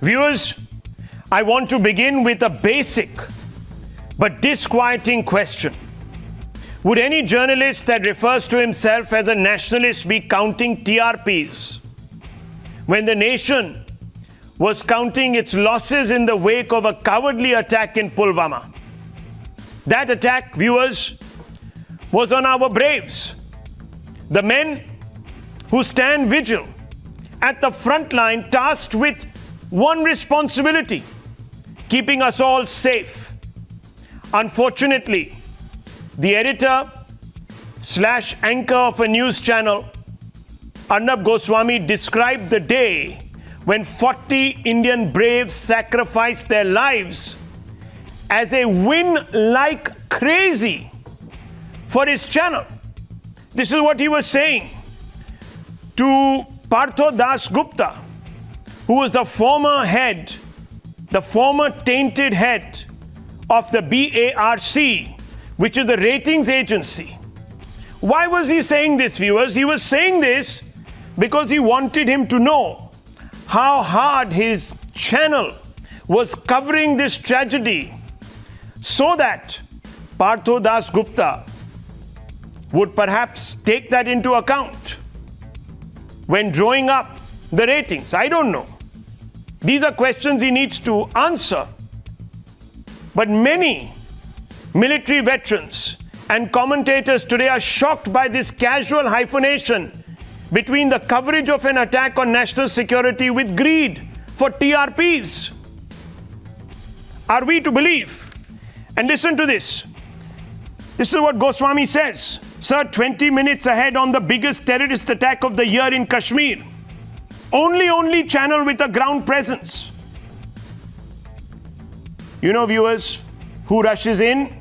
Viewers, I want to begin with a basic but disquieting question. Would any journalist that refers to himself as a nationalist be counting TRPs when the nation was counting its losses in the wake of a cowardly attack in Pulwama? That attack, viewers, was on our braves, the men who stand vigil at the front line, tasked with one responsibility: keeping us all safe. Unfortunately, the editor/anchor of a news channel, Arnab Goswami, described the day when 40 Indian braves sacrificed their lives as a win like crazy for his channel. This is what he was saying to Partho Das Gupta, who was the former tainted head of the BARC, which is the ratings agency. Why was he saying this, viewers? He was saying this because he wanted him to know how hard his channel was covering this tragedy, so that Partho Das Gupta would perhaps take that into account when drawing up the ratings. I don't know. These are questions he needs to answer. But many military veterans and commentators today are shocked by this casual hyphenation between the coverage of an attack on national security with greed for TRPs. Are we to believe? And listen to this. This is what Goswami says. Sir, 20 minutes ahead on the biggest terrorist attack of the year in Kashmir. Only channel with a ground presence. You know, viewers, who rushes in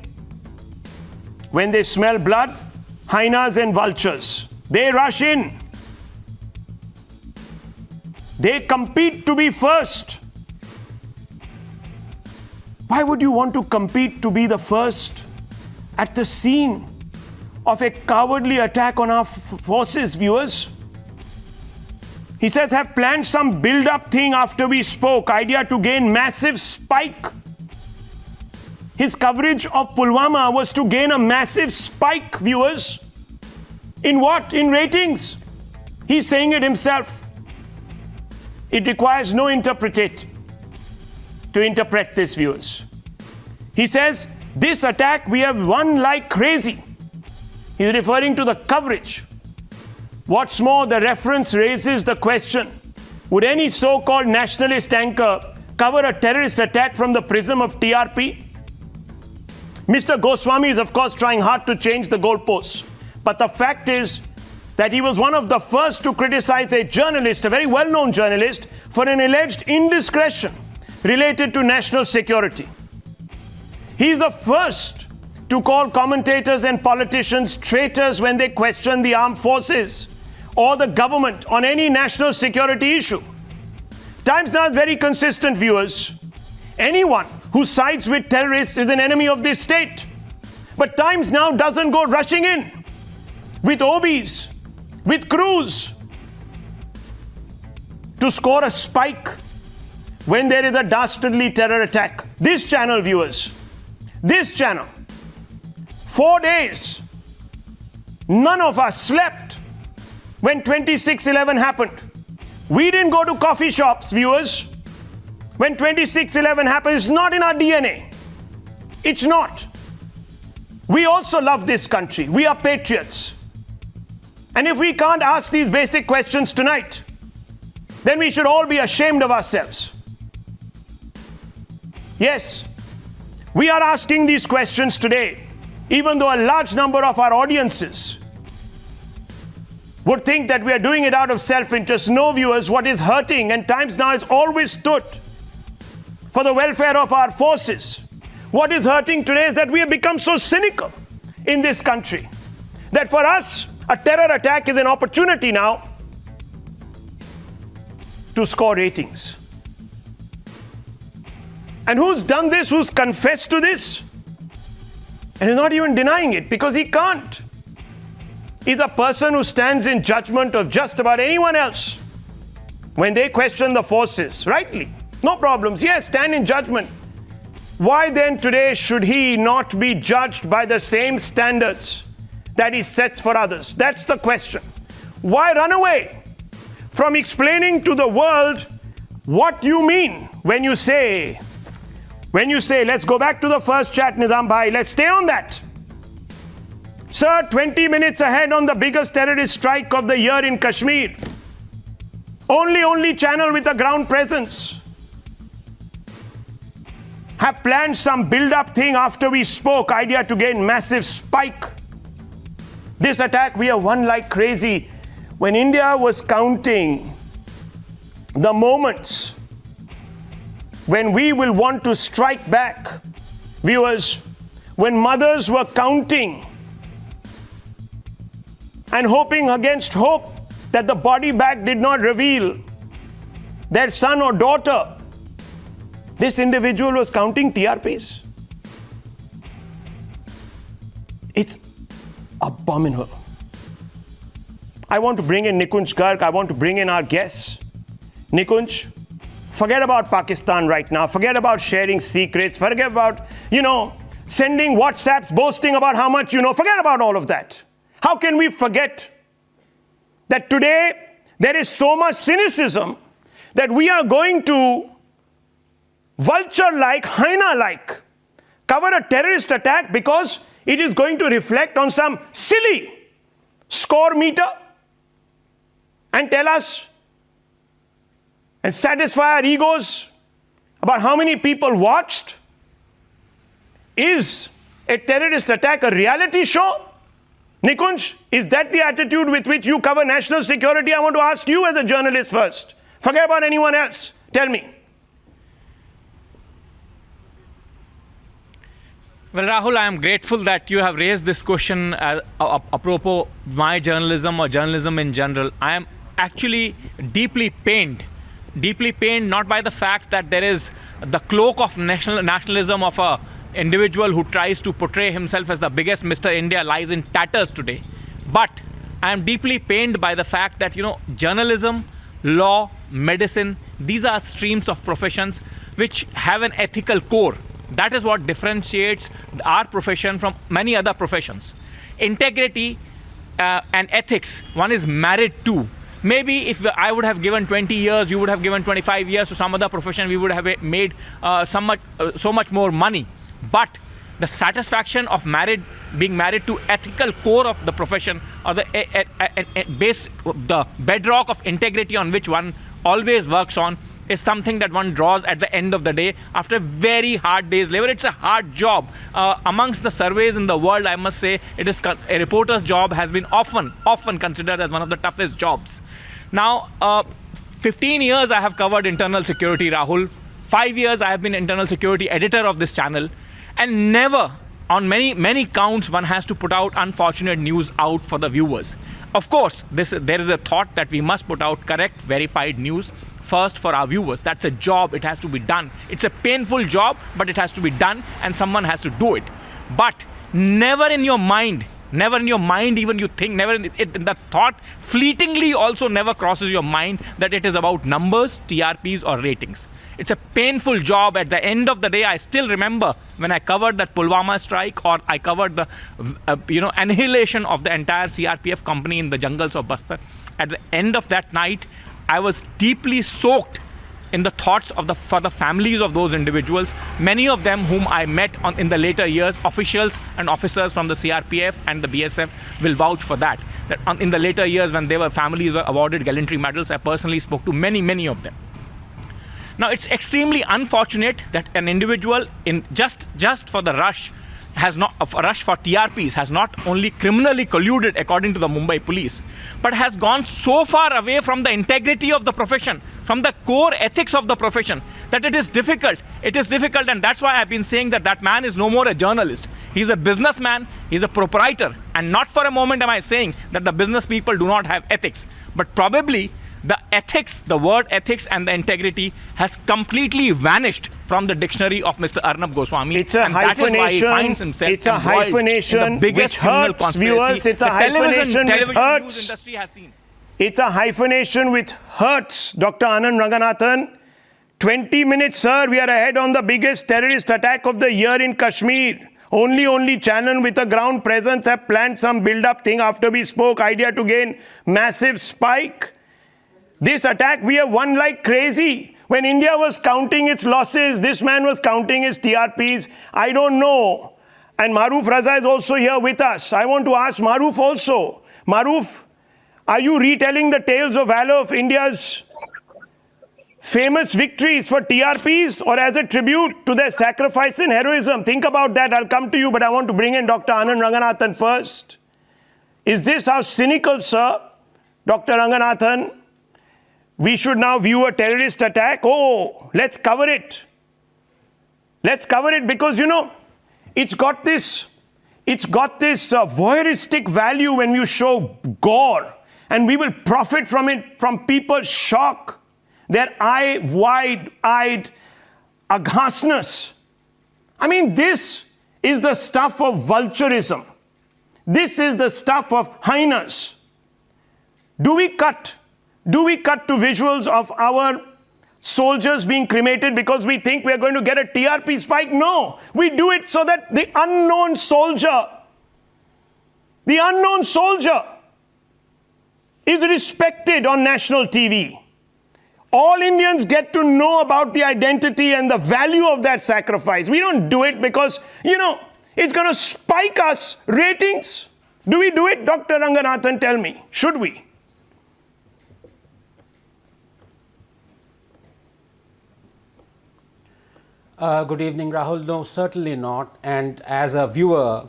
when they smell blood? Hyenas and vultures. They rush in. They compete to be first. Why would you want to compete to be the first at the scene of a cowardly attack on our forces, viewers? He says, have planned some build-up thing after we spoke. Idea to gain massive spike. His coverage of Pulwama was to gain a massive spike, viewers. In what? In ratings. He's saying it himself. It requires no interpreter to interpret this, viewers. He says, this attack we have won like crazy. He's referring to the coverage. What's more, the reference raises the question, would any so-called nationalist anchor cover a terrorist attack from the prism of TRP? Mr. Goswami is, of course, trying hard to change the goalposts. But the fact is that he was one of the first to criticize a journalist, a very well-known journalist, for an alleged indiscretion related to national security. He's the first to call commentators and politicians traitors when they question the armed forces or the government on any national security issue. Times Now is very consistent, viewers. Anyone who sides with terrorists is an enemy of this state. But Times Now doesn't go rushing in with OBs, with crews, to score a spike when there is a dastardly terror attack. This channel, viewers, this channel, 4 days, none of us slept when 26/11 happened. We didn't go to coffee shops, viewers. When 26/11 happened, it's not in our DNA. It's not. We also love this country. We are patriots. And if we can't ask these basic questions tonight, then we should all be ashamed of ourselves. Yes, we are asking these questions today, even though a large number of our audiences would think that we are doing it out of self-interest. No, viewers, what is hurting, and Times Now has always stood for the welfare of our forces. What is hurting today is that we have become so cynical in this country that for us, a terror attack is an opportunity now to score ratings. And who's done this, who's confessed to this, and is not even denying it because he can't, is a person who stands in judgment of just about anyone else when they question the forces, rightly. No problems. Yes, stand in judgment. Why then today should he not be judged by the same standards that he sets for others? That's the question. Why run away from explaining to the world what you mean when you say, let's go back to the first chat, Nizam Bhai, let's stay on that. Sir, 20 minutes ahead on the biggest terrorist strike of the year in Kashmir. Only channel with a ground presence. Have planned some build-up thing after we spoke, idea to gain massive spike. This attack, we have won like crazy. When India was counting the moments when we will want to strike back, viewers, when mothers were counting and hoping against hope that the body bag did not reveal their son or daughter, this individual was counting TRPs. It's abominable. I want to bring in Nikunj Garg. I want to bring in our guests. Nikunj, forget about Pakistan right now. Forget about sharing secrets. Forget about, sending WhatsApps boasting about how much you know. Forget about all of that. How can we forget that today there is so much cynicism that we are going to vulture-like, hyena-like cover a terrorist attack because it is going to reflect on some silly score meter and tell us and satisfy our egos about how many people watched? Is a terrorist attack a reality show? Nikunj, is that the attitude with which you cover national security? I want to ask you as a journalist first. Forget about anyone else. Tell me. Well, Rahul, I am grateful that you have raised this question apropos my journalism or journalism in general. I am actually deeply pained not by the fact that there is the cloak of nationalism of a individual who tries to portray himself as the biggest Mr. India lies in tatters today. But I am deeply pained by the fact that, journalism, law, medicine, these are streams of professions which have an ethical core. That is what differentiates our profession from many other professions. Integrity and ethics, one is married to. Maybe if I would have given 20 years, you would have given 25 years to some other profession, we would have made so much more money. But the satisfaction of being married to ethical core of the profession, or the bedrock of integrity on which one always works on, is something that one draws at the end of the day after a very hard day's labor. It's a hard job. Amongst the surveys in the world, I must say, a reporter's job has been often considered as one of the toughest jobs. Now, 15 years I have covered internal security, Rahul. 5 years I have been internal security editor of this channel. And never, on many counts, one has to put out unfortunate news out for the viewers. Of course, there is a thought that we must put out correct, verified news first for our viewers. That's a job. It has to be done. It's a painful job, but it has to be done, and someone has to do it. But never in your mind even you think, the thought fleetingly also never crosses your mind that it is about numbers, TRPs or ratings. It's a painful job. At the end of the day, I still remember when I covered that Pulwama strike, or I covered the annihilation of the entire CRPF company in the jungles of Bastar. At the end of that night, I was deeply soaked in the thoughts for the families of those individuals, many of them whom I met in the later years. Officials and officers from the CRPF and the BSF will vouch for that. That in the later years, when families were awarded gallantry medals, I personally spoke to many of them. Now, it's extremely unfortunate that an individual in just for the rush for TRPs has not only criminally colluded according to the Mumbai police, but has gone so far away from the integrity of the profession, from the core ethics of the profession, that it is difficult. And that's why I've been saying that man is no more a journalist. He's a businessman, he's a proprietor. And not for a moment am I saying that the business people do not have ethics, but probably the word ethics and the integrity has completely vanished from the dictionary of Mr. Arnab Goswami. It's a hyphenation. It's a hyphenation which hurts, viewers. It's a hyphenation which hurts. It's a hyphenation which hurts, Dr. Anand Ranganathan, 20 minutes, sir, we are ahead on the biggest terrorist attack of the year in Kashmir. Only channel with a ground presence have planned some build-up thing after we spoke. Idea to gain massive spike. This attack, we have won like crazy. When India was counting its losses, this man was counting his TRPs. I don't know. And Maroof Raza is also here with us. I want to ask Maroof also. Maroof, are you retelling the tales of valor of India's famous victories for TRPs or as a tribute to their sacrifice and heroism? Think about that. I'll come to you, but I want to bring in Dr. Anand Ranganathan first. Is this how cynical, sir, Dr. Ranganathan, we should now view a terrorist attack? Oh, let's cover it. Let's cover it because, you know, it's got this voyeuristic value when you show gore, and we will profit from it, from people's shock, their wide-eyed aghastness. I mean, this is the stuff of vulturism. This is the stuff of hyenas. Do we cut to visuals of our soldiers being cremated because we think we are going to get a TRP spike? No, we do it so that the unknown soldier is respected on national TV. All Indians get to know about the identity and the value of that sacrifice. We don't do it because, you know, it's going to spike us ratings. Do we do it? Dr. Ranganathan, tell me, should we? Good evening, Rahul. No, certainly not. And as a viewer,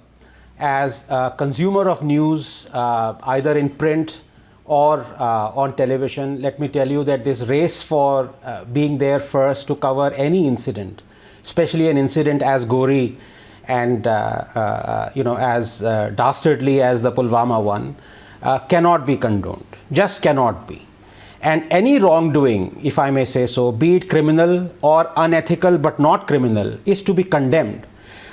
as a consumer of news, either in print or on television, let me tell you that this race for being there first to cover any incident, especially an incident as gory and as dastardly as the Pulwama one, cannot be condoned. Just cannot be. And any wrongdoing, if I may say so, be it criminal or unethical but not criminal, is to be condemned.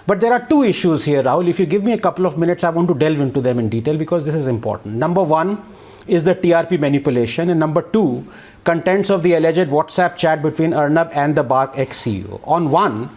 But there are two issues here, Rahul. If you give me a couple of minutes, I want to delve into them in detail because this is important. Number one is the TRP manipulation, and number two, contents of the alleged WhatsApp chat between Arnab and the BARC ex-CEO. On one,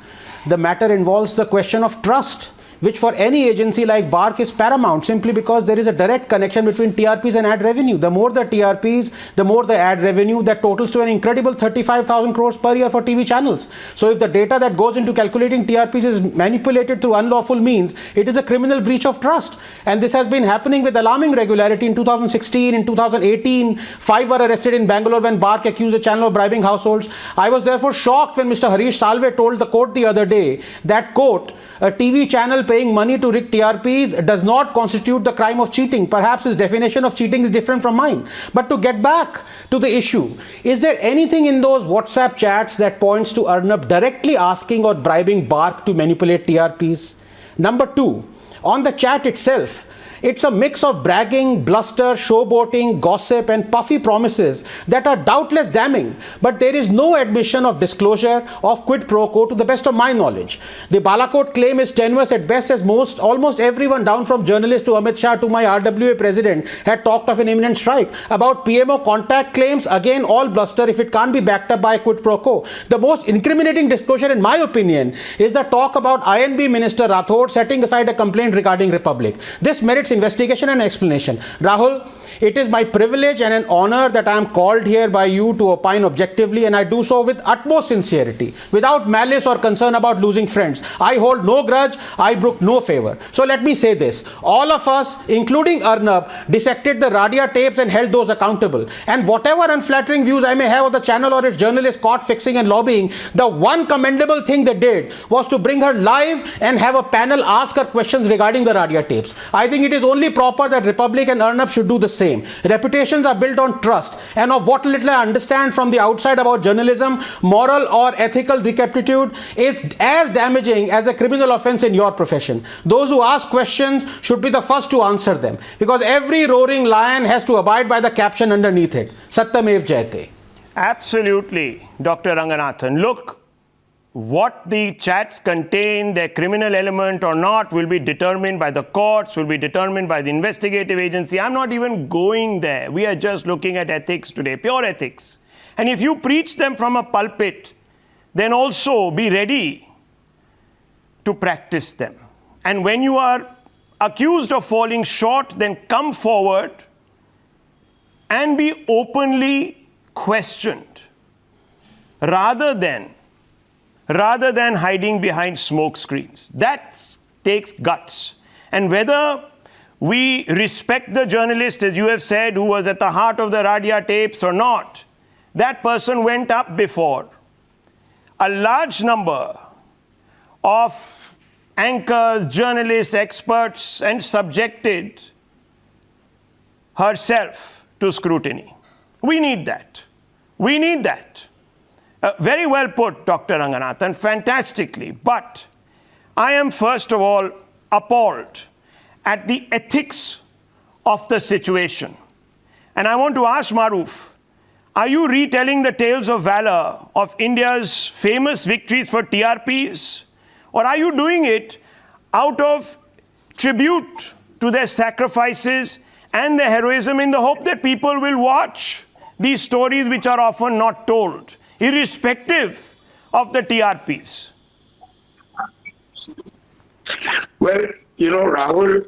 the matter involves the question of trust, which for any agency like BARC is paramount, simply because there is a direct connection between TRPs and ad revenue. The more the TRPs, the more the ad revenue, that totals to an incredible 35,000 crores per year for TV channels. So if the data that goes into calculating TRPs is manipulated through unlawful means, it is a criminal breach of trust. And this has been happening with alarming regularity. In 2016, in 2018, 5 were arrested in Bangalore when BARC accused the channel of bribing households. I was therefore shocked when Mr. Harish Salve told the court the other day that, quote, a TV channel paying money to rig TRPs does not constitute the crime of cheating. Perhaps his definition of cheating is different from mine. But to get back to the issue, is there anything in those WhatsApp chats that points to Arnab directly asking or bribing BARC to manipulate TRPs? Number two, on the chat itself, it's a mix of bragging, bluster, showboating, gossip, and puffy promises that are doubtless damning, but there is no admission of disclosure of quid pro quo to the best of my knowledge. The Balakot claim is tenuous at best, as almost everyone down from journalist to Amit Shah to my RWA president had talked of an imminent strike. About PMO contact claims, again all bluster if it can't be backed up by a quid pro quo. The most incriminating disclosure in my opinion is the talk about INB Minister Rathod setting aside a complaint regarding Republic. This merits investigation and explanation. Rahul, it is my privilege and an honor that I am called here by you to opine objectively, and I do so with utmost sincerity, without malice or concern about losing friends. I hold no grudge, I brook no favor. So let me say this, all of us, including Arnab, dissected the Radia tapes and held those accountable. And whatever unflattering views I may have of the channel or its journalists caught fixing and lobbying, the one commendable thing they did was to bring her live and have a panel ask her questions regarding the Radia tapes. I think it is only proper that Republic and Arnab should do the same. Reputations are built on trust, and of what little I understand from the outside about journalism, moral or ethical decrepitude is as damaging as a criminal offense in your profession. Those who ask questions should be the first to answer them, because every roaring lion has to abide by the caption underneath it, Satyamev Jayate. Absolutely, Dr. Ranganathan. Look, what the chats contain, their criminal element or not, will be determined by the courts, will be determined by the investigative agency. I'm not even going there. We are just looking at ethics today, pure ethics. And if you preach them from a pulpit, then also be ready to practice them. And when you are accused of falling short, then come forward and be openly questioned rather than hiding behind smoke screens. That takes guts. And whether we respect the journalist, as you have said, who was at the heart of the Radia tapes or not, that person went up before a large number of anchors, journalists, experts, and subjected herself to scrutiny. We need that. We need that. Very well put, Dr. Ranganathan, fantastically. But I am first of all appalled at the ethics of the situation. And I want to ask Maroof, are you retelling the tales of valor of India's famous victories for TRPs? Or are you doing it out of tribute to their sacrifices and their heroism in the hope that people will watch these stories which are often not told, irrespective of the TRPs? Well, Rahul,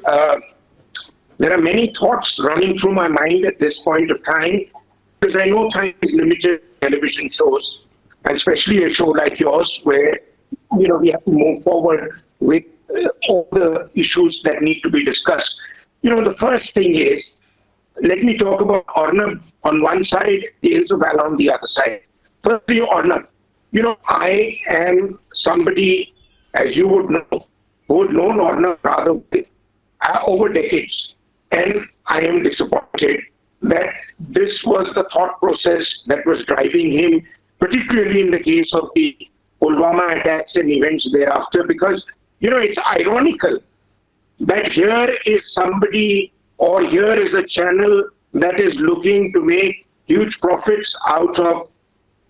there are many thoughts running through my mind at this point of time, because I know time is limited in television shows, and especially a show like yours where, we have to move forward with all the issues that need to be discussed. The first thing is, let me talk about Arnab on one side, tales of valor on the other side. Firstly, Arnab, I am somebody, as you would know, who had known Arnab Raza over decades, and I am disappointed that this was the thought process that was driving him, particularly in the case of the Pulwama attacks and events thereafter, because, it's ironical that here is somebody, or here is a channel that is looking to make huge profits out of,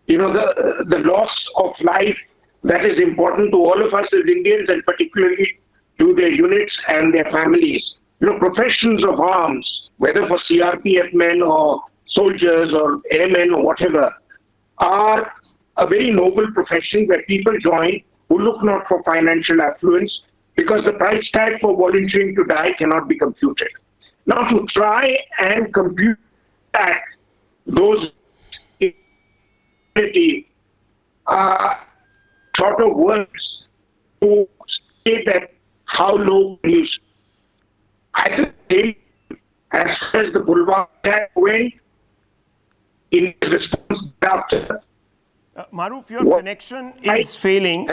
the loss of life that is important to all of us as Indians, and particularly to their units and their families. Professions of arms, whether for CRPF men or soldiers or airmen or whatever, are a very noble profession where people join who look not for financial affluence, because the price tag for volunteering to die cannot be computed. Now, to try and compute that, those sort of words to say that how low you. I think as far as the Pulwama attack went, in response after. Maroof, your connection is failing.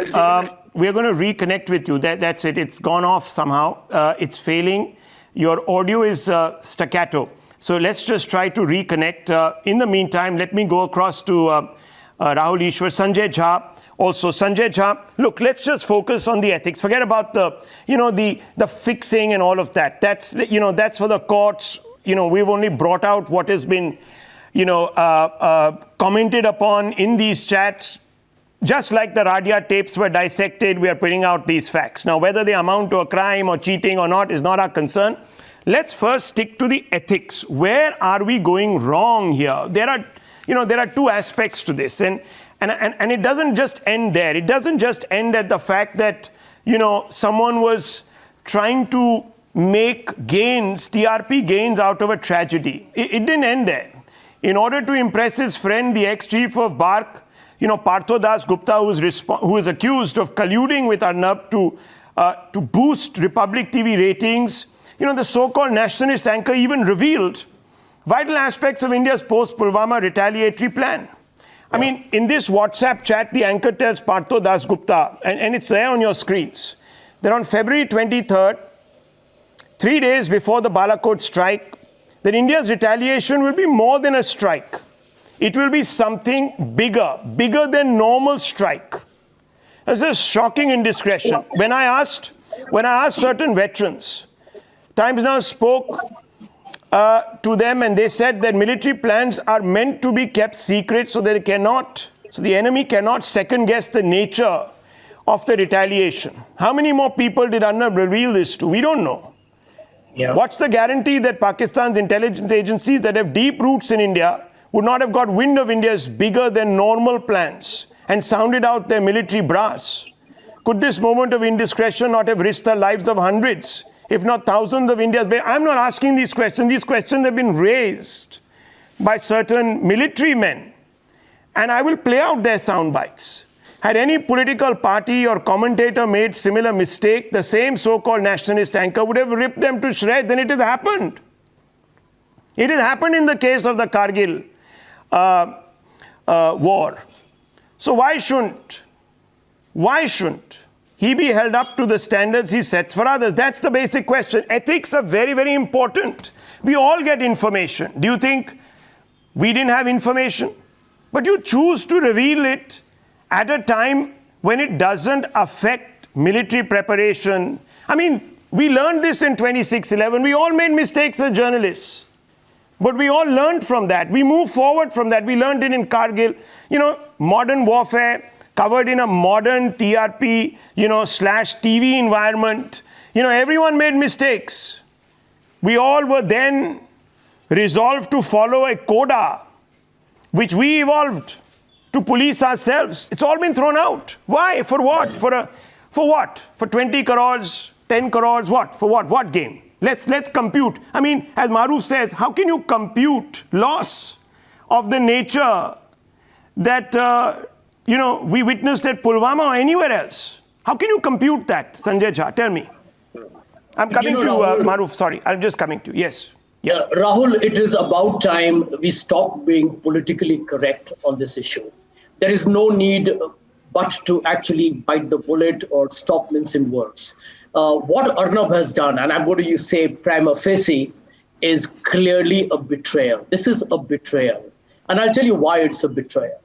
We're going to reconnect with you. That's it. It's gone off somehow. It's failing. Your audio is staccato. So let's just try to reconnect. In the meantime, let me go across to Rahul Easwar, Sanjay Jha. Also, Sanjay Jha, look, let's just focus on the ethics. Forget about the fixing and all of that. That's for the courts. We've only brought out what has been, commented upon in these chats. Just like the Radia tapes were dissected, we are putting out these facts. Now, whether they amount to a crime or cheating or not is not our concern. Let's first stick to the ethics. Where are we going wrong here? There are two aspects to this, and it doesn't just end there. It doesn't just end at the fact that someone was trying to make gains, TRP gains, out of a tragedy. It didn't end there. In order to impress his friend, the ex-chief of BARC, Partho Das Gupta, who is accused of colluding with Arnab to boost Republic TV ratings, the so-called nationalist anchor even revealed vital aspects of India's post-Pulwama retaliatory plan. I mean, in this WhatsApp chat, the anchor tells Partho Das Gupta, and it's there on your screens, that on February 23rd, 3 days before the Balakot strike, that India's retaliation will be more than a strike. It will be something bigger than normal strike. This is shocking indiscretion. When I asked certain veterans, Times Now spoke to them, and they said that military plans are meant to be kept secret so that the enemy cannot second guess the nature of the retaliation. How many more people did Arnab reveal this to? We don't know. Yeah. What's the guarantee that Pakistan's intelligence agencies that have deep roots in India would not have got wind of India's bigger than normal plans and sounded out their military brass? Could this moment of indiscretion not have risked the lives of hundreds, if not thousands of India's? I'm not asking these questions. These questions have been raised by certain military men. And I will play out their sound bites. Had any political party or commentator made similar mistake, the same so-called nationalist anchor would have ripped them to shreds, and it has happened. It has happened in the case of the Kargil war. So why shouldn't he be held up to the standards he sets for others? That's the basic question. Ethics are very, very important. We all get information. Do you think we didn't have information? But you choose to reveal it at a time when it doesn't affect military preparation. I mean, we learned this in 26/11. We all made mistakes as journalists. But we all learned from that. We moved forward from that. We learned it in Kargil. You know, modern warfare covered in a modern TRP, /TV environment. Everyone made mistakes. We all were then resolved to follow a coda, which we evolved to police ourselves. It's all been thrown out. Why? For what? For what? For 20 crores, 10 crores, what? For what? What game? Let's compute. I mean, as Maroof says, how can you compute loss of the nature that, we witnessed at Pulwama or anywhere else? How can you compute that, Sanjay Jha? Tell me. I'm coming to Maroof. Sorry, I'm just coming to. Yes. Yeah, Rahul, it is about time we stop being politically correct on this issue. There is no need but to actually bite the bullet or stop mincing words. What Arnab has done, and I'm going to say prima facie, is clearly a betrayal. This is a betrayal. And I'll tell you why it's a betrayal.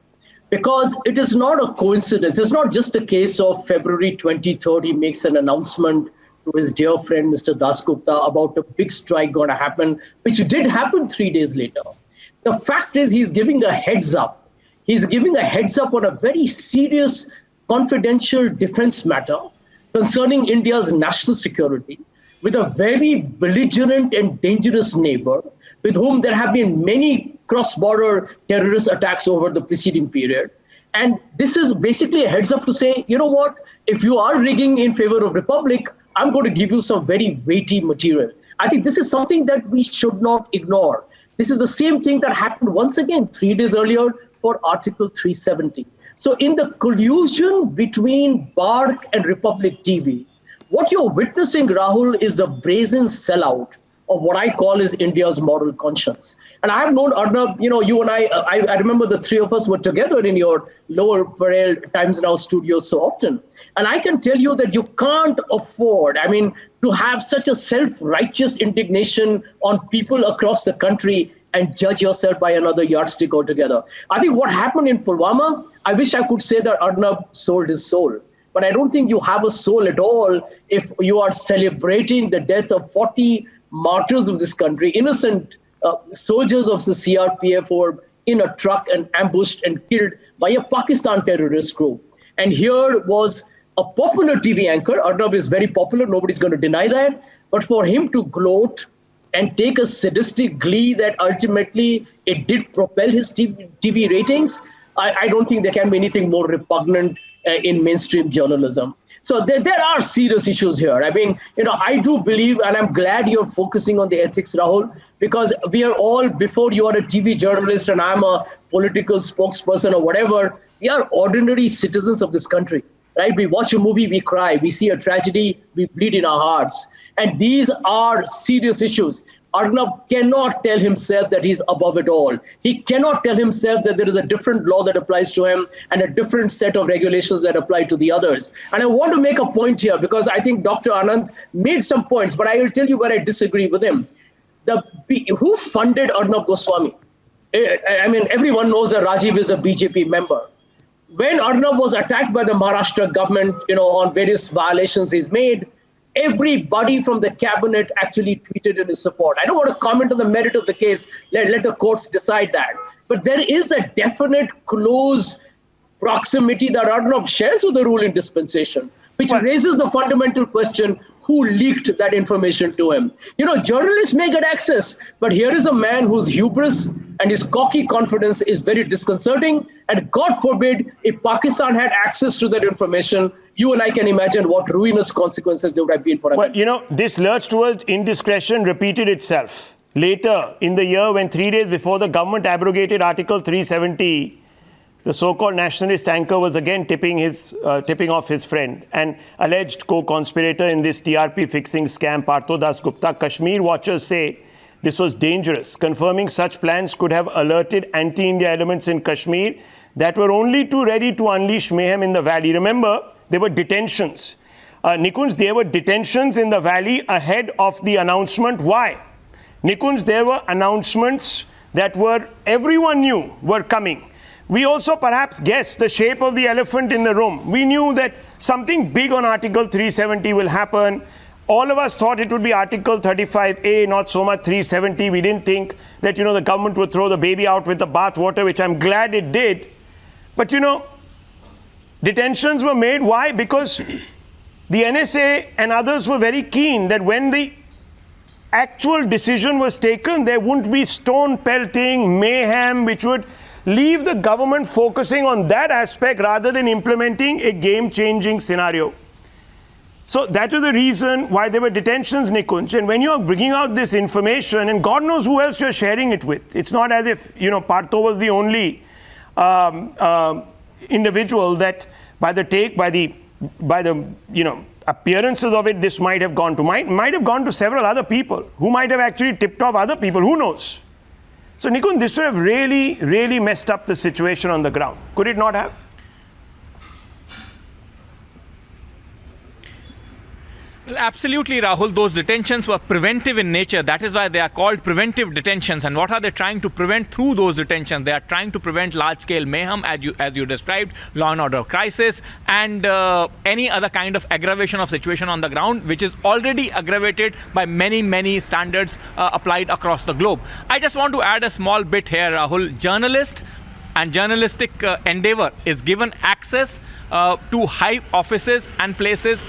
Because it is not a coincidence. It's not just a case of February 23rd, he makes an announcement to his dear friend, Mr. Dasgupta, about a big strike going to happen, which did happen 3 days later. The fact is he's giving a heads up. He's giving a heads up on a very serious confidential defense matter concerning India's national security with a very belligerent and dangerous neighbor with whom there have been many cross-border terrorist attacks over the preceding period. And this is basically a heads up to say, you know what, if you are rigging in favor of Republic, I'm going to give you some very weighty material. I think this is something that we should not ignore. This is the same thing that happened once again 3 days earlier for Article 370. So in the collusion between BARC and Republic TV, what you're witnessing, Rahul, is a brazen sellout of what I call is India's moral conscience. And I have known Arnab, you and I remember the three of us were together in your Lower Parel Times Now studio so often. And I can tell you that you can't afford, to have such a self-righteous indignation on people across the country and judge yourself by another yardstick altogether. I think what happened in Pulwama, I wish I could say that Arnab sold his soul. But I don't think you have a soul at all if you are celebrating the death of 40 martyrs of this country, innocent soldiers of the CRPF who were in a truck and ambushed and killed by a Pakistan terrorist group. And here was a popular TV anchor. Arnab is very popular. Nobody's going to deny that. But for him to gloat and take a sadistic glee that ultimately it did propel his TV ratings, I don't think there can be anything more repugnant in mainstream journalism. So there are serious issues here. I do believe, and I'm glad you're focusing on the ethics, Rahul, because we are all, before you are a TV journalist and I'm a political spokesperson or whatever, we are ordinary citizens of this country, right? We watch a movie, we cry. We see a tragedy, we bleed in our hearts. And these are serious issues. Arnab cannot tell himself that he's above it all. He cannot tell himself that there is a different law that applies to him and a different set of regulations that apply to the others. And I want to make a point here because I think Dr. Anand made some points, but I will tell you where I disagree with him. Who funded Arnab Goswami? Everyone knows that Rajiv is a BJP member. When Arnab was attacked by the Maharashtra government, on various violations he's made, everybody from the cabinet actually tweeted in his support. I don't want to comment on the merit of the case. Let the courts decide that. But there is a definite close proximity that Arnab shares with the ruling dispensation, which raises the fundamental question, who leaked that information to him? Journalists may get access, but here is a man whose hubris And his cocky confidence is very disconcerting. And God forbid, if Pakistan had access to that information, you and I can imagine what ruinous consequences there would have been for us. Well, you know, this lurch towards indiscretion repeated itself. Later in the year, when 3 days before the government abrogated Article 370, the so-called nationalist anchor was again tipping off his friend, an alleged co-conspirator in this TRP fixing scam, Partho Das Gupta. Kashmir watchers say this was dangerous, confirming such plans could have alerted anti-India elements in Kashmir that were only too ready to unleash mayhem in the valley. Remember, there were detentions. Nikunj, there were detentions in the valley ahead of the announcement. Why? Nikunj, there were announcements that everyone knew were coming. We also perhaps guessed the shape of the elephant in the room. We knew that something big on Article 370 will happen. All of us thought it would be Article 35A, not so much 370. We didn't think that, the government would throw the baby out with the bathwater, which I'm glad it did. But, detentions were made. Why? Because the NSA and others were very keen that when the actual decision was taken, there wouldn't be stone pelting, mayhem, which would leave the government focusing on that aspect rather than implementing a game-changing scenario. So that was the reason why there were detentions, Nikunj. And when you're bringing out this information, and God knows who else you're sharing it with, it's not as if, Partho was the only individual that by the appearances of it, this might have gone to. Might have gone to several other people who might have actually tipped off other people. Who knows? So, Nikunj, this would have really, really messed up the situation on the ground. Could it not have? Well, absolutely, Rahul. Those detentions were preventive in nature. That is why they are called preventive detentions. And what are they trying to prevent through those detentions? They are trying to prevent large-scale mayhem, as you described, law and order crisis, and any other kind of aggravation of situation on the ground, which is already aggravated by many, many standards applied across the globe. I just want to add a small bit here, Rahul. Journalist and journalistic endeavor is given access to high offices and places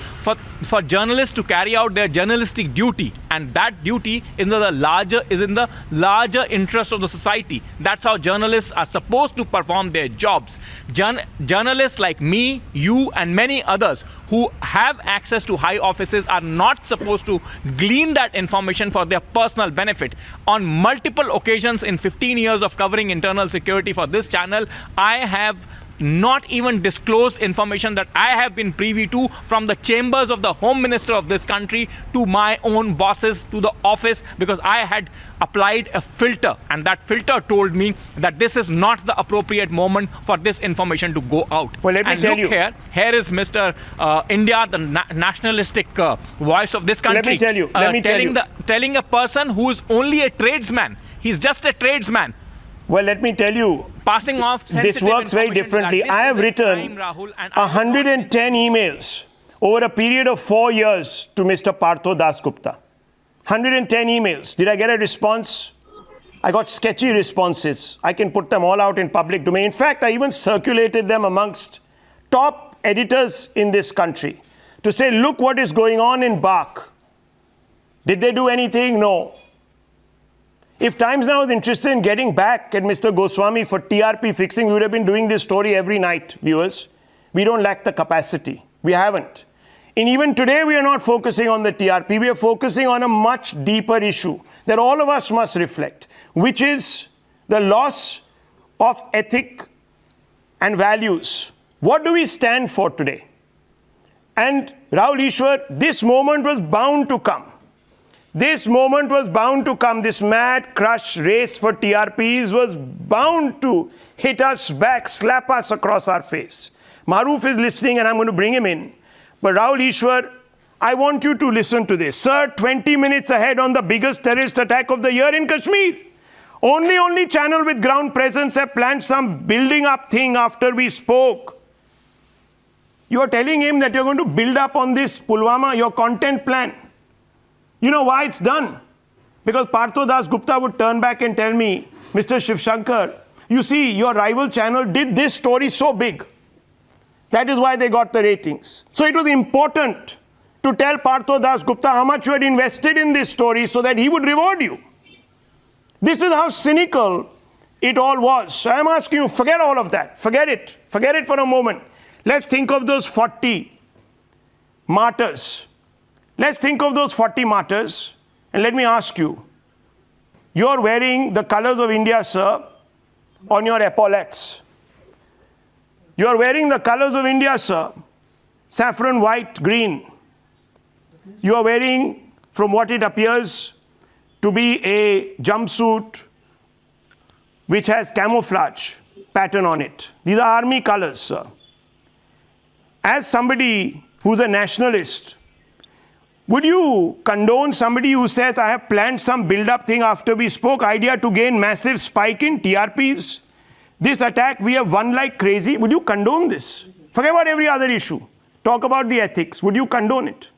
for journalists to carry out their journalistic duty, and that duty is in the larger interest of the society. That's how journalists are supposed to perform their jobs. Journalists like me, you, and many others who have access to high offices are not supposed to glean that information for their personal benefit. On multiple occasions in 15 years of covering internal security for this channel, I have not even disclosed information that I have been privy to from the chambers of the Home Minister of this country to my own bosses, to the office, because I had applied a filter, and that filter told me that this is not the appropriate moment for this information to go out. Well, let me tell you. Here is Mr. India, the nationalistic voice of this country. Let me tell you. Telling a person who is only a tradesman, he's just a tradesman. Well, let me tell you, passing off this works very differently. I have written 110 emails over a period of 4 years to Mr. Partho Das Gupta. 110 emails. Did I get a response? I got sketchy responses. I can put them all out in public domain. In fact, I even circulated them amongst top editors in this country to say, look what is going on in BARC. Did they do anything? No. If Times Now is interested in getting back at Mr. Goswami for TRP fixing, we would have been doing this story every night, viewers. We don't lack the capacity. We haven't. And even today, we are not focusing on the TRP. We are focusing on a much deeper issue that all of us must reflect, which is the loss of ethic and values. What do we stand for today? And Rahul Easwar, this moment was bound to come. This moment was bound to come. This mad crush race for TRPs was bound to hit us back, slap us across our face. Maroof is listening, and I'm going to bring him in. But Rahul Easwar, I want you to listen to this. Sir, 20 minutes ahead on the biggest terrorist attack of the year in Kashmir. Only channel with ground presence have planned some building up thing after we spoke. You are telling him that you're going to build up on this Pulwama, your content plan. You know why it's done? Because Partho Das Gupta would turn back and tell me, Mr. Shiv Shankar, you see, your rival channel did this story so big. That is why they got the ratings. So it was important to tell Partho Das Gupta how much you had invested in this story so that he would reward you. This is how cynical it all was. So I'm asking you, forget all of that. Forget it. Forget it for a moment. Let's think of those 40 martyrs. Let's think of those 40 martyrs. And let me ask you, you're wearing the colors of India, sir, on your epaulets. You're wearing the colors of India, sir. Saffron, white, green. You are wearing, from what it appears to be a jumpsuit which has camouflage pattern on it. These are army colors, sir. As somebody who's a nationalist, would you condone somebody who says, I have planned some build-up thing after we spoke, idea to gain massive spike in TRPs? This attack, we have won like crazy. Would you condone this? Forget about every other issue. Talk about the ethics. Would you condone it?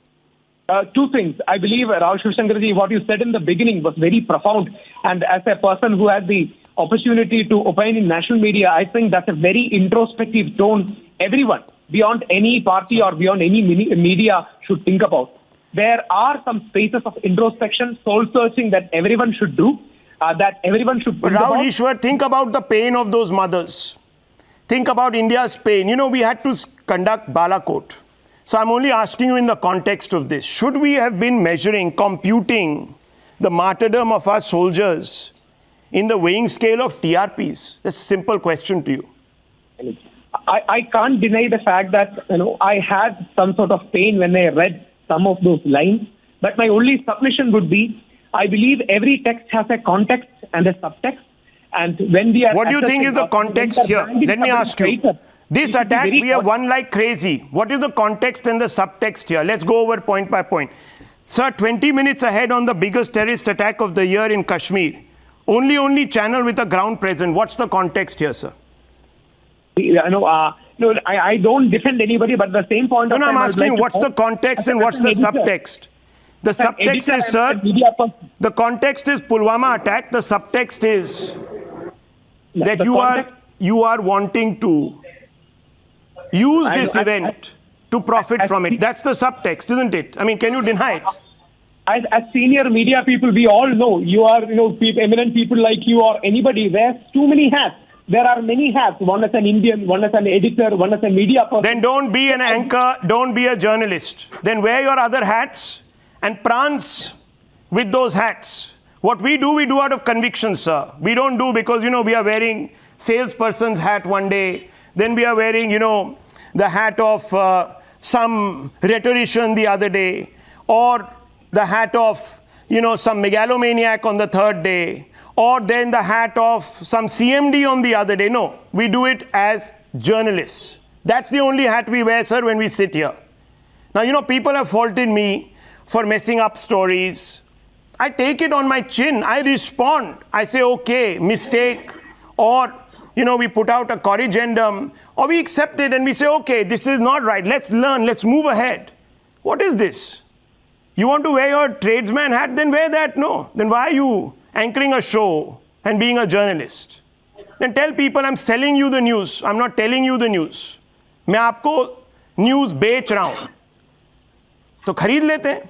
Two things. I believe, Rahul Shankarji, what you said in the beginning was very profound. And as a person who had the opportunity to opine in national media, I think that's a very introspective tone everyone, beyond any party or beyond any media, should think about. There are some spaces of introspection, soul-searching that everyone should do, that everyone should think about. Rahul Easwar, think about the pain of those mothers. Think about India's pain. You know, we had to conduct Balakot. So I'm only asking you in the context of this. Should we have been measuring, computing the martyrdom of our soldiers in the weighing scale of TRPs? That's a simple question to you. I can't deny the fact that, I had some sort of pain when I read some of those lines. But my only submission would be, I believe every text has a context and a subtext. And when we are... What do you think is the context here? Let me ask you. This attack, we have won like crazy. What is the context and the subtext here? Let's go over point by point. Sir, 20 minutes ahead on the biggest terrorist attack of the year in Kashmir. Only channel with a ground presence. What's the context here, sir? I don't defend anybody, but the same point of time... I'm asking what's the context and what's the subtext? The subtext is, sir, the context is Pulwama attack. The subtext is that you are wanting to use this event to profit from it. That's the subtext, isn't it? I mean, can you deny it? As senior media people, we all know you are, eminent people like you or anybody wears too many hats. There are many hats. One as an Indian, one as an editor, one as a media person. Then don't be an anchor, don't be a journalist. Then wear your other hats and prance with those hats. What we do out of conviction, sir. We don't do because, we are wearing salesperson's hat one day. Then we are wearing, the hat of some rhetorician the other day. Or the hat of, some megalomaniac on the third day. Or then the hat of some CMD on the other day. No, we do it as journalists. That's the only hat we wear, sir, when we sit here. Now, people have faulted me for messing up stories. I take it on my chin. I respond. I say, okay, mistake. Or, we put out a corrigendum. Or we accept it and we say, okay, this is not right. Let's learn. Let's move ahead. What is this? You want to wear your tradesman hat? Then wear that. No. Then why are you anchoring a show and being a journalist? Then tell people I'm selling you the news. I'm not telling you the news. मैं आपको news बेच रहा हूँ. तो खरीद लेते हैं.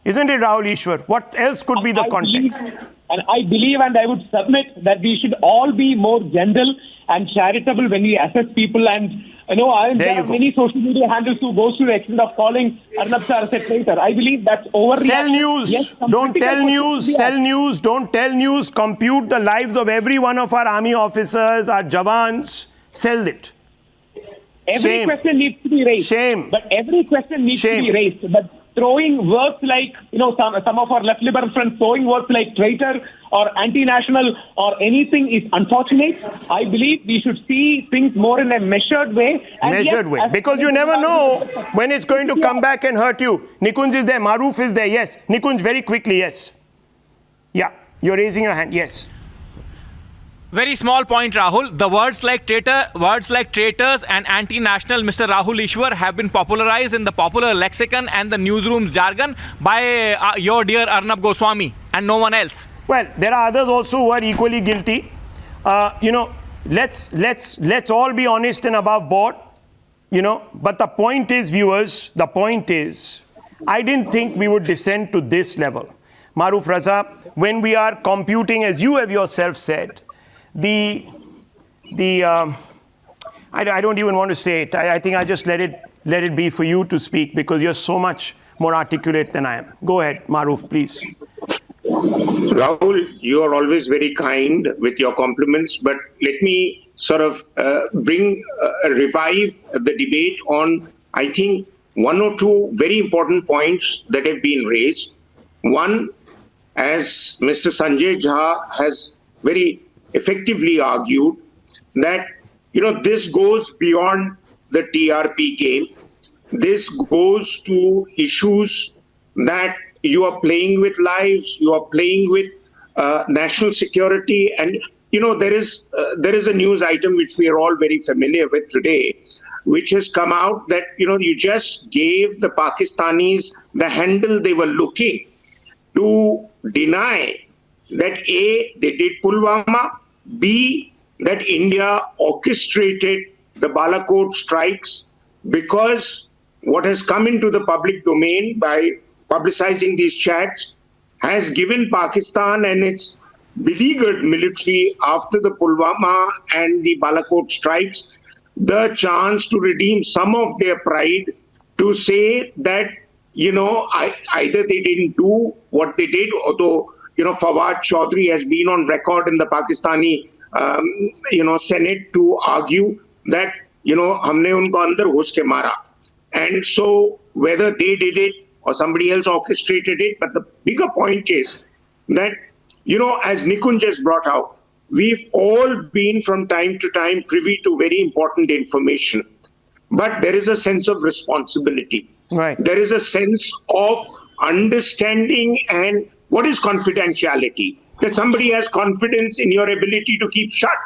Isn't it, Rahul Easwar? What else could be the context? I believe and I would submit that we should all be more gentle and charitable when we assess people. And there are many social media handles who goes to the extent of calling Arnab sir a traitor. I believe that's overreaction. Sell news. Yes, don't tell news. Sell news. Don't tell news. Compute the lives of every one of our army officers, our jawans. Sell it. Every question needs to be raised. Shame. But every question needs to be raised. But throwing words like, some of our left liberal friends throwing words like traitor or anti-national or anything is unfortunate. I believe we should see things more in a measured way. Measured way. Because you never know when it's going to come back and hurt you. Nikunj is there. Maroof is there. Yes. Nikunj, very quickly. Yes. Yeah. You're raising your hand. Yes. Very small point, Rahul. The words like traitor, words like traitors and anti-national, Mr. Rahul Easwar, have been popularized in the popular lexicon and the newsroom's jargon by your dear Arnab Goswami and no one else. Well, there are others also who are equally guilty. Let's all be honest and above board. But the point is, viewers, the point is, I didn't think we would descend to this level. Maroof Raza, when we are computing, as you have yourself said, I don't even want to say it. I think I just let it be for you to speak because you're so much more articulate than I am. Go ahead, Maroof, please. Rahul, you are always very kind with your compliments, but let me sort of revive the debate on, I think, one or two very important points that have been raised. One, as Mr. Sanjay Jha has very effectively argued, that this goes beyond the TRP game. This goes to issues that you are playing with lives, you are playing with national security, and there is a news item which we are all very familiar with today, which has come out that you just gave the Pakistanis the handle they were looking to deny that A, they did Pulwama, B, that India orchestrated the Balakot strikes, because what has come into the public domain by publicizing these chats has given Pakistan and its beleaguered military after the Pulwama and the Balakot strikes the chance to redeem some of their pride, to say that either they didn't do what they did, although Fawad Chaudhry has been on record in the Pakistani Senate to argue that हमने उनको अंदर घुस के मारा, and so whether they did it or somebody else orchestrated it. But the bigger point is that as Nikunj just brought out, we've all been from time to time privy to very important information, but there is a sense of responsibility. Right. There is a sense of understanding and what is confidentiality. That somebody has confidence in your ability to keep shut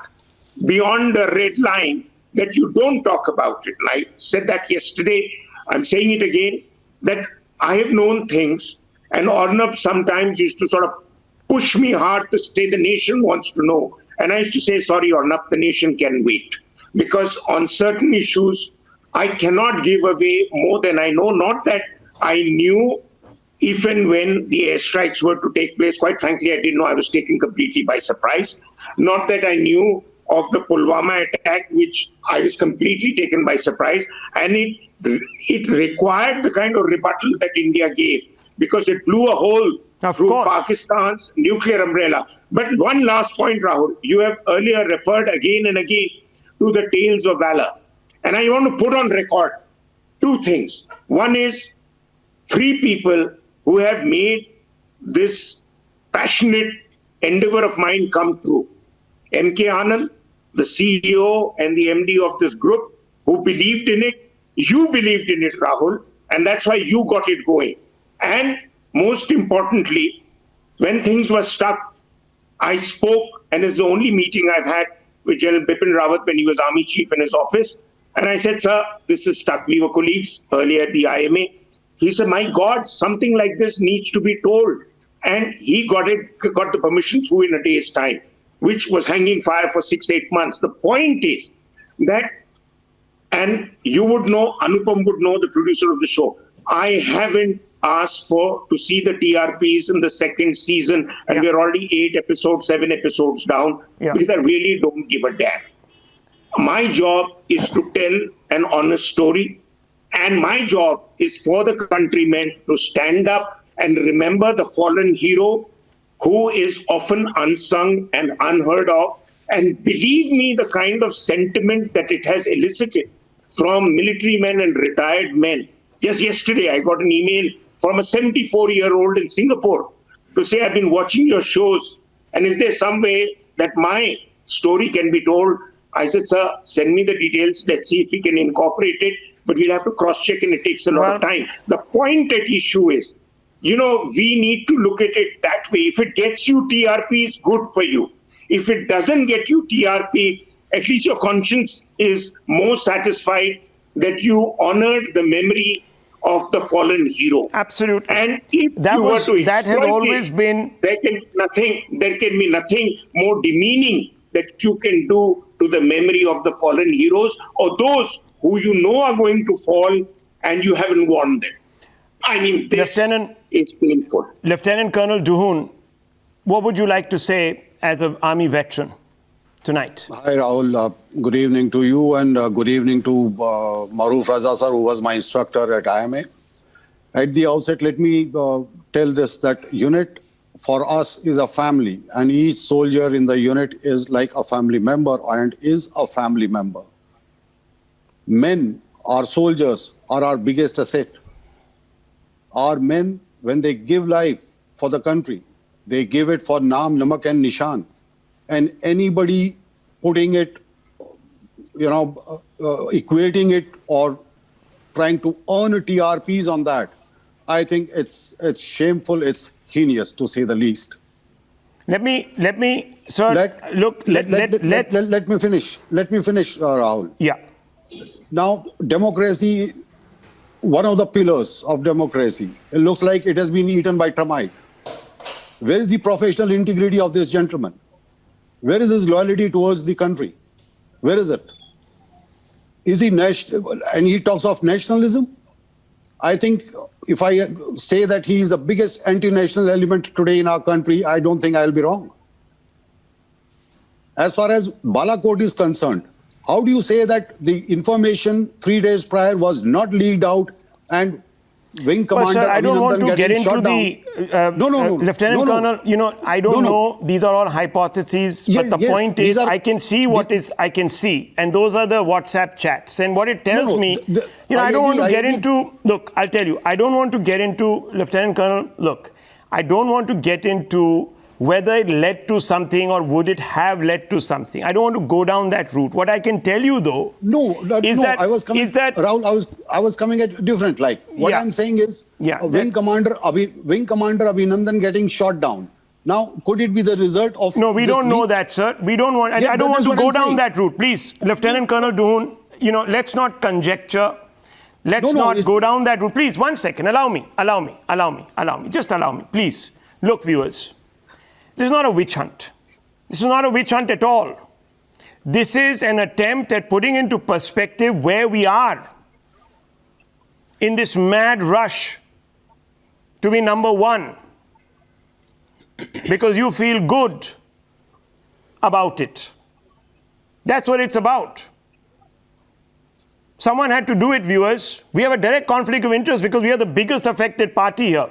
beyond the red line, that you don't talk about it. And I said that yesterday, I'm saying it again, that I have known things, and Arnab sometimes used to sort of push me hard to say the nation wants to know. And I used to say, sorry, Arnab, the nation can wait. Because on certain issues, I cannot give away more than I know. Not that I knew if and when the airstrikes were to take place. Quite frankly, I didn't know. I was taken completely by surprise. Not that I knew of the Pulwama attack, which I was completely taken by surprise. And it required the kind of rebuttal that India gave, because it blew a hole through Pakistan's nuclear umbrella. But one last point, Rahul, you have earlier referred again and again to the tales of valor. And I want to put on record two things. One is 3 people who have made this passionate endeavor of mine come true. M.K. Anand, the CEO and the MD of this group, who believed in it. You believed in it, Rahul, and that's why you got it going. And most importantly, when things were stuck, I spoke, and it's the only meeting I've had with General Bipin Rawat when he was Army Chief in his office. And I said, sir, this is stuck. We were colleagues earlier at the IMA. He said, my God, something like this needs to be told. And he got the permission through in a day's time, which was hanging fire for 6-8 months. The point is that, and you would know, Anupam would know, the producer of the show, I haven't asked to see the TRPs in the second season, and we're already 7 episodes down, because I really don't give a damn. My job is to tell an honest story, and my job is for the countrymen to stand up and remember the fallen hero who is often unsung and unheard of. And believe me, the kind of sentiment that it has elicited from military men and retired men. Just yesterday, I got an email from a 74-year-old in Singapore to say, I've been watching your shows, and is there some way that my story can be told? I said, sir, send me the details. Let's see if we can incorporate it, but we'll have to cross-check, and it takes a lot of time. The point at issue is, we need to look at it that way. If it gets you TRP, it's good for you. If it doesn't get you TRP, at least your conscience is more satisfied that you honored the memory of the fallen hero. Absolutely. And if that has always been, there can be nothing more demeaning that you can do to the memory of the fallen heroes, or those who are going to fall and you haven't warned them. I mean, this is painful. Lieutenant Colonel Duhun, what would you like to say as an army veteran? tonight. Hi, Rahul. Good evening to you and good evening to Maroof Raza, sir, who was my instructor at IMA. At the outset, let me tell this, that unit for us is a family, and each soldier in the unit is like a family member and is a family member. Men, our soldiers, are our biggest asset. Our men, when they give life for the country, they give it for Naam, Namak and Nishan. And anybody putting it, equating it or trying to earn TRPs on that, I think it's shameful, it's heinous to say the least. Let me, sir, Let me finish, Rahul. Yeah. Now, democracy, one of the pillars of democracy, it looks like it has been eaten by termite. Where is the professional integrity of this gentleman? Where is his loyalty towards the country? Where is it? Is he national? And he talks of nationalism. I think if I say that he is the biggest anti-national element today in our country, I don't think I'll be wrong. As far as Balakot is concerned, how do you say that the information 3 days prior was not leaked out and Wing Commander sir, I don't want to get into the Lieutenant Colonel. I don't know. These are all hypotheses. But the point is, I can see what I can see, and those are the WhatsApp chats. And what it tells me, I don't want to get into. Look, I'll tell you, I don't want to get into Lieutenant Colonel. Look, I don't want to get into whether it led to something or would it have led to something. I don't want to go down that route. What I can tell you, though, I was coming at different. Like what I'm saying is, Wing Commander Abhinandan getting shot down. Now, could it be the result of? No, we don't know that, sir. We don't want. I don't want to go down that route. Please, Lieutenant Colonel Doon, let's not conjecture. Let's not go down that route. Please, 1 second. Allow me. Just allow me, please. Look, viewers. This is not a witch hunt. This is not a witch hunt at all. This is an attempt at putting into perspective where we are in this mad rush to be number one because you feel good about it. That's what it's about. Someone had to do it, viewers. We have a direct conflict of interest because we are the biggest affected party here.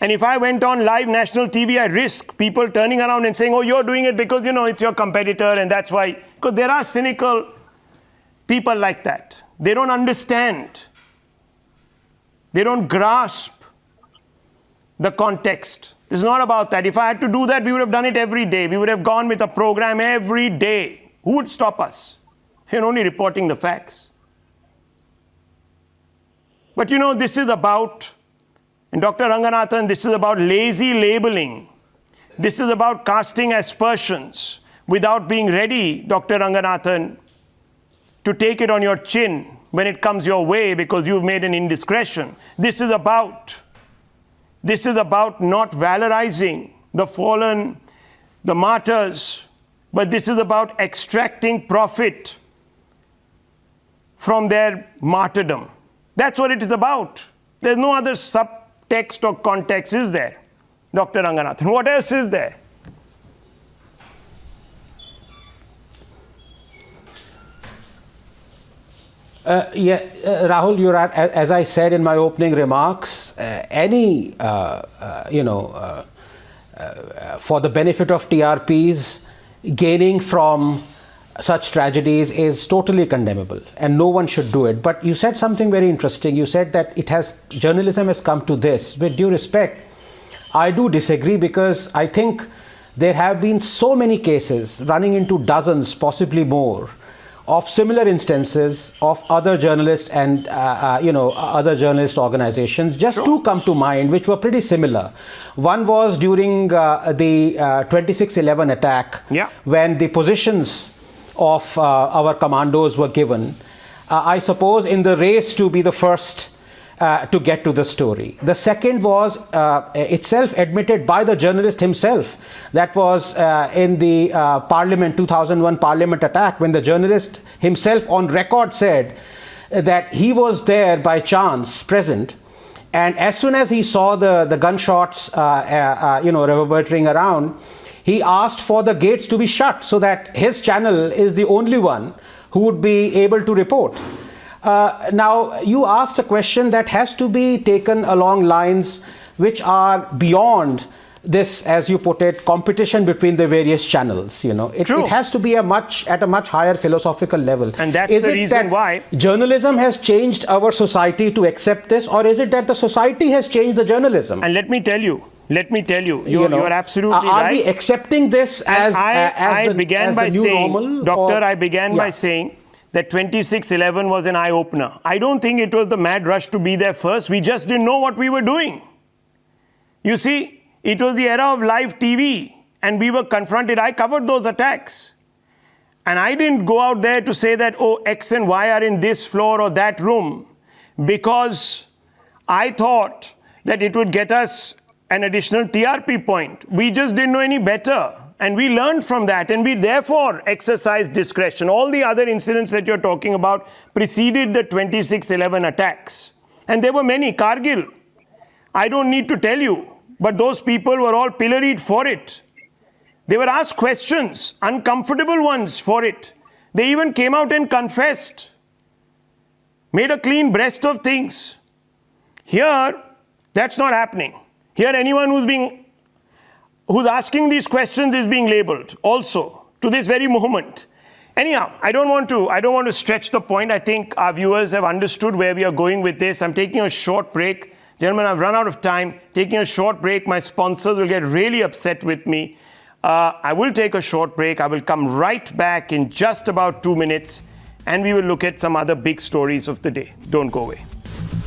And if I went on live national TV, I risk people turning around and saying, oh, you're doing it because, it's your competitor and that's why. Because there are cynical people like that. They don't understand. They don't grasp the context. This is not about that. If I had to do that, we would have done it every day. We would have gone with a program every day. Who would stop us? We're only reporting the facts. But this is about... And Dr. Ranganathan, this is about lazy labeling. This is about casting aspersions without being ready, Dr. Ranganathan, to take it on your chin when it comes your way because you've made an indiscretion. This is about not valorizing the fallen, the martyrs, but this is about extracting profit from their martyrdom. That's what it is about. There's no other subtext or context, is there, Dr. Ranganathan? What else is there? Rahul, you're right. As I said in my opening remarks, for the benefit of TRPs, gaining from such tragedies is totally condemnable and no one should do it. But you said something very interesting. You said that journalism has come to this. With due respect, I do disagree because I think there have been so many cases running into dozens, possibly more, of similar instances of other journalists and other journalist organizations. Just two come to mind, which were pretty similar. One was during the 26/11 attack, when the positions of our commandos were given, I suppose in the race to be the first to get to the story. The second was itself admitted by the journalist himself. That was in the Parliament 2001 Parliament attack, when the journalist himself on record said that he was there by chance present, and as soon as he saw the gunshots reverberating around, he asked for the gates to be shut so that his channel is the only one who would be able to report. Now, you asked a question that has to be taken along lines which are beyond this, as you put it, competition between the various channels. It has to be at a much higher philosophical level. And that's the reason why journalism has changed our society to accept this, or is it that the society has changed the journalism? And let me tell you, you're absolutely right. Are we accepting this as the new normal? Doctor, I began by saying that 26/11 was an eye-opener. I don't think it was the mad rush to be there first. We just didn't know what we were doing. You see, it was the era of live TV, and we were confronted. I covered those attacks. And I didn't go out there to say that, oh, X and Y are in this floor or that room, because I thought that it would get us an additional TRP point. We just didn't know any better. And we learned from that, and we therefore exercised discretion. All the other incidents that you're talking about preceded the 26/11 attacks. And there were many. Kargil, I don't need to tell you, but those people were all pilloried for it. They were asked questions, uncomfortable ones for it. They even came out and confessed, made a clean breast of things. Here, that's not happening. Here, anyone who's asking these questions is being labeled also to this very moment. Anyhow, I don't want to stretch the point. I think our viewers have understood where we are going with this. I'm taking a short break. Gentlemen, I've run out of time. Taking a short break. My sponsors will get really upset with me. I will take a short break. I will come right back in just about 2 minutes, and we will look at some other big stories of the day. Don't go away.